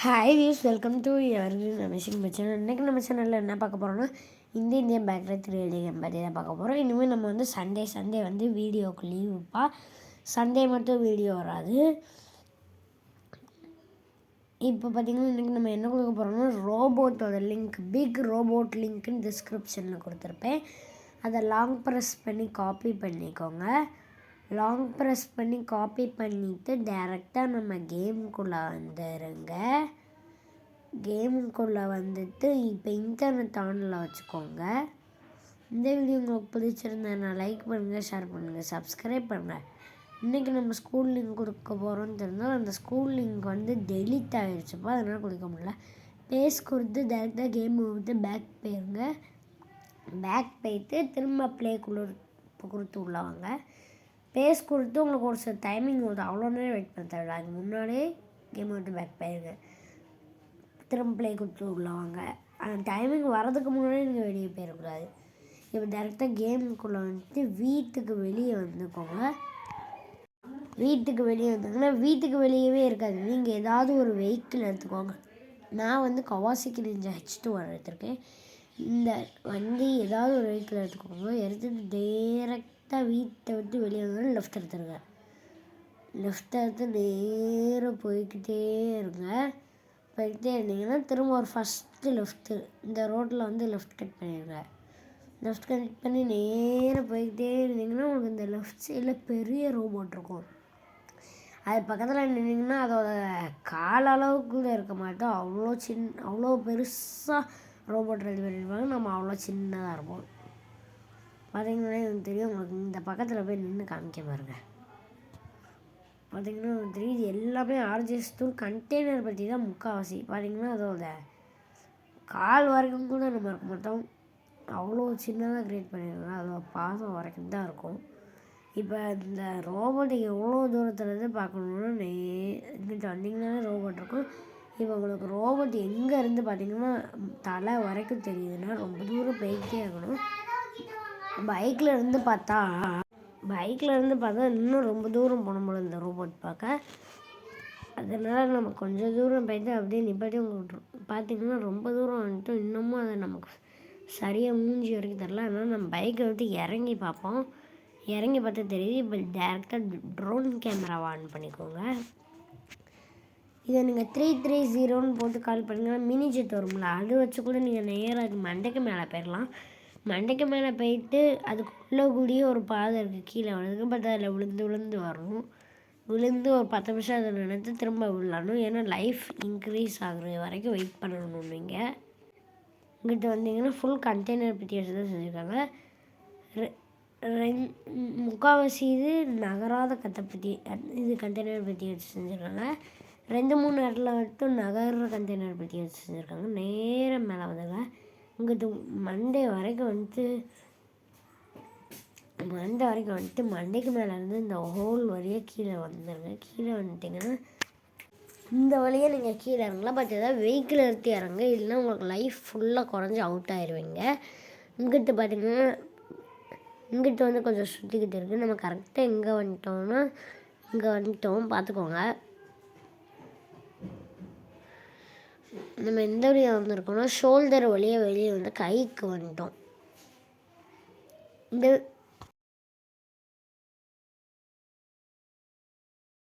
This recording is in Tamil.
Hi views, welcome to evergreen amazing channel. இன்றைக்கி நம்ம சேனலில் என்ன பார்க்க போகிறோம்னா இந்தியன் பேங்க்கில் 3D கேம் பற்றி தான் பார்க்க போகிறோம். இனிமேல் நம்ம வந்து சண்டே வந்து வீடியோக்கு லீவுப்பா. சண்டே மட்டும் வீடியோ வராது. இப்போ பார்த்திங்கன்னா இன்றைக்கி நம்ம என்ன கொடுக்க போகிறோம்னா ரோபோட்டோட லிங்க், பிக் ரோபோட் லிங்க்குன்னு டிஸ்கிரிப்ஷனில் கொடுத்துருப்பேன். அதை லாங் ப்ரெஸ் பண்ணி காப்பி பண்ணிக்கோங்க. லாங் ப்ரெஸ் பண்ணி காப்பி பண்ணிவிட்டு டேரெக்டாக நம்ம கேமுக்குள்ளே வந்துடுங்க. கேமுக்குள்ளே வந்துட்டு இப்போ இன்டர்நெட் ஆனில் வச்சுக்கோங்க. இந்த வீடியோ உங்களுக்கு பிடிச்சிருந்தேன்னா லைக் பண்ணுங்கள், ஷேர் பண்ணுங்கள், சப்ஸ்கிரைப் பண்ணுங்கள். இன்றைக்கி நம்ம ஸ்கூல் லிங்க் கொடுக்க போகிறோன்னு தெரிஞ்சால் அந்த ஸ்கூல் லிங்க் வந்து டெலிட் ஆகிடுச்சுப்பா, அதனால் கொடுக்க முடியல. பேஸ் கொடுத்து டேரெக்டாக கேம் விட்டு பேக் போயிருங்க. பேக் போயிட்டு திரும்ப ப்ளேக்குள்ளே கொடுத்து உள்ளவாங்க. பேஸ் கொடுத்து உங்களுக்கு ஒரு சில டைமிங் வருது, அவ்வளோ நேரம் வெயிட் பண்ண தேவையில்ல. அதுக்கு முன்னாடியே கேம் விட்டு பேக் போயிருங்க. திரும்ப ப்ளே கொடுத்து உள்ளவாங்க. அந்த டைமிங் வரதுக்கு முன்னாடியே நீங்கள் வெளியே போயிடக்கூடாது. இப்போ டேரெக்டாக கேமுக்குள்ளே வந்துட்டு வீட்டுக்கு வெளியே வந்துக்கோங்க. வீட்டுக்கு வெளியே வந்தீங்கன்னா வீட்டுக்கு வெளியவே இருக்காது, நீங்கள் ஏதாவது ஒரு வெஹிக்கிள் எடுத்துக்கோங்க. நான் வந்து கவாசிக்கு நிஞ்சா H2 எடுத்திருக்கேன். இந்த வண்டி ஏதாவது ஒரு வெஹிக்கிள் எடுத்துக்கோங்க. எடுத்துட்டு டேரெக்டாக வீட்டை விட்டு வெளியே வந்தாலும் லெஃப்ட் எடுத்துருங்க. லெஃப்ட் எடுத்து நேராக போய்கிட்டே இருங்க. போய்கிட்டே இருந்தீங்கன்னா திரும்ப ஒரு ஃபஸ்ட்டு லெஃப்ட்டு இந்த ரோட்டில் வந்து லெஃப்ட் கட் பண்ணிடுங்க. லெஃப்ட் கட் பண்ணி நேராக போய்கிட்டே இருந்தீங்கன்னா உங்களுக்கு இந்த லெஃப்ட் சைடில் பெரிய ரோபோட் இருக்கும். அது பக்கத்தில் நின்றிங்கன்னா அதோட கால அளவுக்கு கூட இருக்க மாட்டோம், அவ்வளோ பெருசாக ரோபோட் ரெடி பண்ணிடுவாங்க. நம்ம அவ்வளோ சின்னதாக இருப்போம். பார்த்திங்கன்னா எனக்கு தெரியும், உங்களுக்கு இந்த பக்கத்தில் போய் நின்று காமிக்க பாருங்க. பார்த்திங்கன்னா எனக்கு தெரியும், இது எல்லாமே ஆர்ஜிஎஸ் டூல் கண்டெய்னர் பற்றி தான் முக்கால்வாசி. பார்த்திங்கன்னா அதோட கால் வரைக்கும் கூட நம்ம இருக்க மாட்டோம், அவ்வளோ சின்னதாக க்ரியேட் பண்ணிடுவாங்க. அதோட பாதம் வரைக்கும் தான் இருக்கும். இப்போ இந்த ரோபோட்டுக்கு எவ்வளோ தூரத்துலேருந்து பார்க்கணுன்னா இங்கிட்ட வண்டிங்கனாலே ரோபோட் இருக்கும். இப்போ உங்களுக்கு ரோபோட் எங்கே இருந்து பார்த்திங்கன்னா தலை வரைக்கும் தெரியுதுன்னா ரொம்ப தூரம் போய்கிட்டே இருக்கணும். பைக்கில் இருந்து பார்த்தா இன்னும் ரொம்ப தூரம் போன போல இந்த ரோபோட் பார்க்க. அதனால் நம்ம கொஞ்சம் தூரம் போய்ட்டு அப்படியே நிப்பாட்டி உங்களுக்கு பார்த்திங்கன்னா ரொம்ப தூரம் வந்துட்டு இன்னமும் அதை நமக்கு சரியாக மூஞ்சி வரைக்கும் தரல. அதனால் நம்ம பைக்கை விட்டு இறங்கி பார்ப்போம். இறங்கி பார்த்தா தெரியுது. இப்போ டேரெக்டாக ட்ரோன் கேமராவை ஆன் பண்ணிக்கோங்க. இதை நீங்கள் 330 போட்டு கால் பண்ணிங்கன்னா மினி ஜெட் வரும்ல, அது வச்சு கூட நீங்கள் நேராக மண்டைக்கு மேலே போயிடலாம். மண்டைக்கு மேலே போயிட்டு அதுக்குள்ளே கூடிய ஒரு பாதை இருக்குது கீழே வரதுக்கு. பட் அதில் விழுந்து வரணும். விழுந்து ஒரு 10 நிமிஷம் அதை நினைத்து திரும்ப விழணும். ஏன்னா லைஃப் இன்க்ரீஸ் ஆகுறது வரைக்கும் வெயிட் பண்ணணும். நீங்கள் இங்கிட்ட வந்தீங்கன்னா ஃபுல் கண்டெய்னர் பற்றி வச்சு தான் செஞ்சுருக்காங்க. முக்கால்வாசி இது நகராத கத்தை இது கண்டெய்னர் பற்றி வச்சு செஞ்சுருக்காங்க. 2-3 இடத்துல மட்டும் நகர்ற கண்டெய்னர் பற்றி வச்சு செஞ்சுருக்காங்க. நேராக மேலே வந்தாங்க. இங்கிட்ட மண்டே வரைக்கும் வந்துட்டு மண்டைக்கு மேலே இருந்து இந்த ஹோல் வழியாக கீழே வந்துடுங்க. கீழே வந்துட்டிங்கன்னா இந்த வழியாக நீங்கள் கீழே இறங்கலாம். பட் ஏதாவது வெஹிக்கிள் எடுத்து இறங்க, இல்லைன்னா உங்களுக்கு லைஃப் ஃபுல்லாக குறைஞ்சி அவுட் ஆயிடுவீங்க. இங்கிட்ட பார்த்திங்கன்னா இங்கிட்ட வந்து கொஞ்சம் சுற்றிக்கிட்டு இருக்குது. நம்ம கரெக்டாக எங்கே வந்துட்டோம் பார்த்துக்கோங்க. நம்ம எந்த வழியாக வந்திருக்கோம்னா ஷோல்டர் வழியாக வெளியே வந்து கைக்கு வந்துட்டோம்.